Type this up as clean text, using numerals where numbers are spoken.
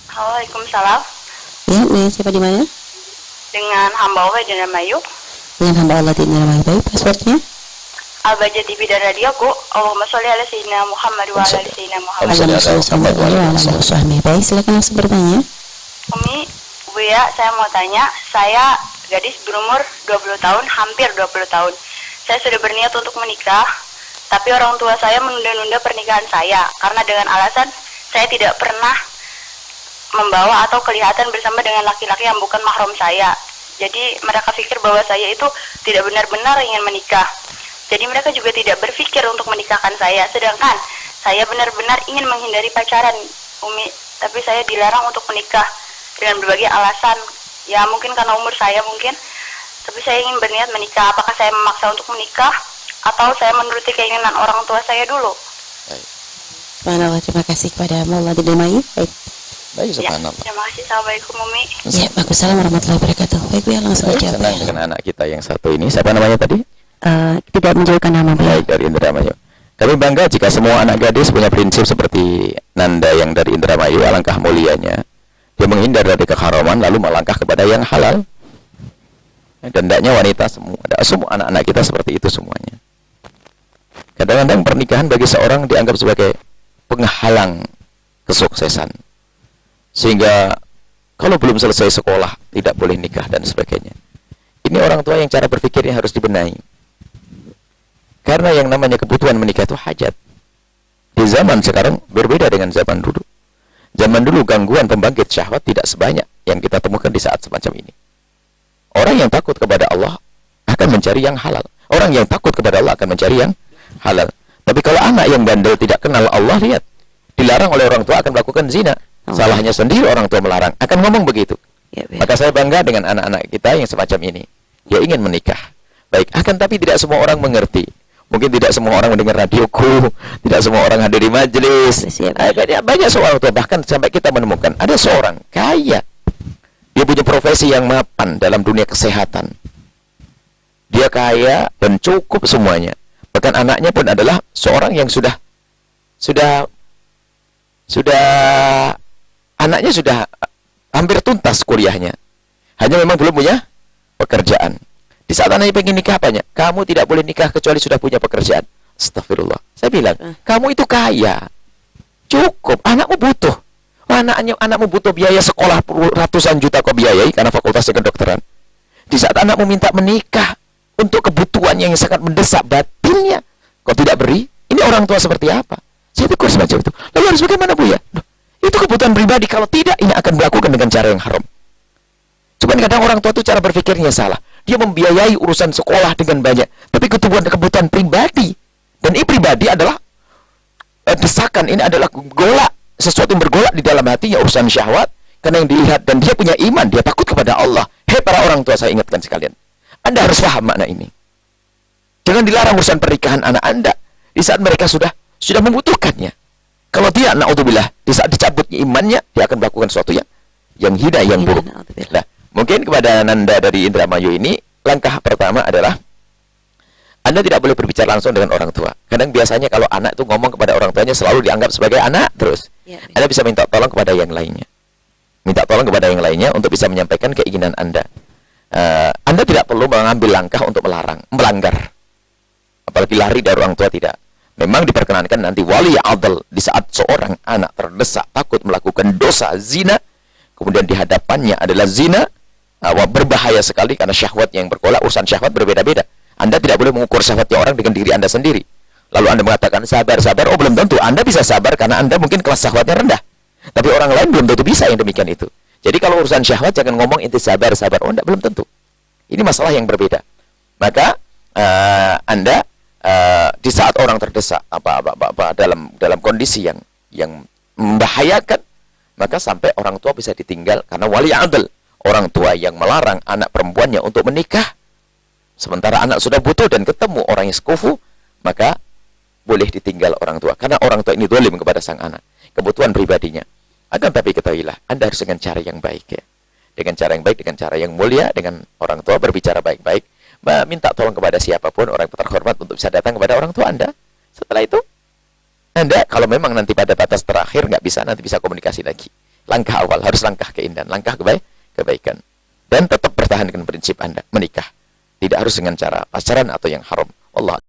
Halo, Waalaikumsalam. Ya, dengan siapa di mana? Dengan hamba Allah di Indramayu. Dengan hamba Allah di Indramayu. Baik, passwordnya? Al-Baja TV dan radioku. Allahumma sholli ala sayyidina Muhammad wa ala ali sayyidina Muhammad. Baik, silakan langsung bertanya. Umi, Buya, saya mau tanya. Saya gadis berumur 20 tahun, hampir 20 tahun. Saya sudah berniat untuk menikah, tapi orang tua saya menunda-nunda pernikahan saya karena dengan alasan saya tidak pernah membawa atau kelihatan bersama dengan laki-laki yang bukan mahram saya. Jadi mereka pikir bahwa saya itu tidak benar-benar ingin menikah. Jadi mereka juga tidak berpikir untuk menikahkan saya. Sedangkan saya benar-benar ingin menghindari pacaran, Umi. Tapi saya dilarang untuk menikah dengan berbagai alasan. Ya mungkin karena umur saya mungkin. Tapi saya ingin berniat menikah. Apakah saya memaksa untuk menikah atau saya menuruti keinginan orang tua saya dulu? Subhanallah, terima kasih kepada Allah di Indramayu. Baik. Baik, subhanallah. Ya, terima kasih. Assalamualaikum, Umi. Ya, Waalaikumsalam warahmatullahi wabarakatuh. Baik, ya langsung Baik, jawab. senang dengan anak kita yang satu ini. Siapa namanya tadi? Tidak menjauhkan nama. Baik, dari Indramayu. Kami bangga jika semua anak gadis punya prinsip seperti Nanda yang dari Indramayu. Alangkah mulianya dia menghindar dari keharaman lalu melangkah kepada yang halal. Dan hendaknya wanita semua anak-anak kita seperti itu semuanya. Kadang-kadang pernikahan bagi seorang dianggap sebagai penghalang kesuksesan, sehingga kalau belum selesai sekolah tidak boleh nikah dan sebagainya. Ini orang tua yang cara berpikirnya harus dibenahi, karena yang namanya kebutuhan menikah itu hajat. Di zaman sekarang berbeda dengan zaman dulu. Zaman dulu gangguan pembangkit syahwat tidak sebanyak yang kita temukan di saat semacam ini. Orang yang takut kepada Allah akan mencari yang halal. Orang yang takut kepada Allah akan mencari yang halal. Tapi kalau anak yang bandel tidak kenal Allah, lihat, dilarang oleh orang tua akan melakukan zina. Salahnya sendiri orang tua melarang, akan ngomong begitu. Maka saya bangga dengan anak-anak kita yang semacam ini. Dia ingin menikah. Baik, akan tapi tidak semua orang mengerti. Mungkin tidak semua orang mendengar radioku, tidak semua orang hadir di majelis. Banyak seorang tua, bahkan sampai kita menemukan ada seorang kaya. Dia punya profesi yang mapan dalam dunia kesehatan. Dia kaya dan cukup semuanya. Bahkan anaknya pun adalah seorang yang sudah anaknya sudah hampir tuntas kuliahnya. Hanya memang belum punya pekerjaan. Di saat anaknya pengen nikah, apanya? Kamu tidak boleh nikah kecuali sudah punya pekerjaan. Astagfirullah. Saya bilang, kamu itu kaya, cukup, anakmu butuh. Anakmu butuh biaya sekolah ratusan juta kau biayai karena fakultas kedokteran. Di saat anakmu minta menikah untuk kebutuhan yang sangat mendesak batinnya, kau tidak beri. Ini orang tua seperti apa? Saya tegur semacam itu. Lalu harus bagaimana, Bu ya? Itu kebutuhan pribadi. Kalau tidak, ini akan dilakukan dengan cara yang haram. Cuman kadang orang tua itu cara berpikirnya salah. Dia membiayai urusan sekolah dengan banyak, tapi kebutuhan pribadi. Dan ini pribadi adalah desakan. Ini adalah golak, sesuatu yang bergolak di dalam hatinya, urusan syahwat. Karena yang dilihat, dan dia punya iman, dia takut kepada Allah. Hei para orang tua, saya ingatkan sekalian, Anda harus paham makna ini. Jangan dilarang urusan pernikahan anak Anda di saat mereka sudah membutuhkannya. Kalau dia, naudzubillah, di saat dicabutnya imannya, dia akan melakukan sesuatu yang hina, yang buruk. Nah, mungkin kepada Nanda dari Indramayu ini, langkah pertama adalah Anda tidak boleh berbicara langsung dengan orang tua. Kadang biasanya kalau anak itu ngomong kepada orang tuanya selalu dianggap sebagai anak terus. Anda bisa minta tolong kepada yang lainnya. Minta tolong kepada yang lainnya untuk bisa menyampaikan keinginan Anda. Anda tidak perlu mengambil langkah untuk melanggar. Apalagi lari dari orang tua, tidak. Memang diperkenankan nanti wali adl di saat seorang anak terdesak takut melakukan dosa zina, kemudian di hadapannya adalah zina, berbahaya sekali karena syahwat yang bergolak. Urusan syahwat berbeda-beda. Anda tidak boleh mengukur syahwatnya orang dengan diri Anda sendiri. Lalu Anda mengatakan sabar, oh belum tentu. Anda bisa sabar karena Anda mungkin kelas syahwatnya rendah. Tapi orang lain belum tentu bisa yang demikian itu. Jadi kalau urusan syahwat jangan ngomong inti sabar. Oh enggak, belum tentu. Ini masalah yang berbeda. Maka Anda di saat orang terdesak dalam kondisi yang membahayakan, maka sampai orang tua bisa ditinggal karena wali adl, orang tua yang melarang anak perempuannya untuk menikah, sementara anak sudah butuh dan ketemu orang yang sekufu, maka boleh ditinggal orang tua karena orang tua ini zalim kepada sang anak, kebutuhan pribadinya. Akan tapi ketahuilah, Anda harus dengan cara yang baik, ya, dengan cara yang baik, dengan cara yang mulia, dengan orang tua berbicara baik-baik, minta tolong kepada siapapun orang terhormat untuk bisa datang kepada orang tua Anda. Setelah itu Anda kalau memang nanti pada batas terakhir nggak bisa, nanti bisa komunikasi lagi. langkah awal, harus langkah keindahan, langkah kebaikan. Dan tetap bertahan dengan prinsip Anda menikah. Tidak harus dengan cara pacaran atau yang haram. Allah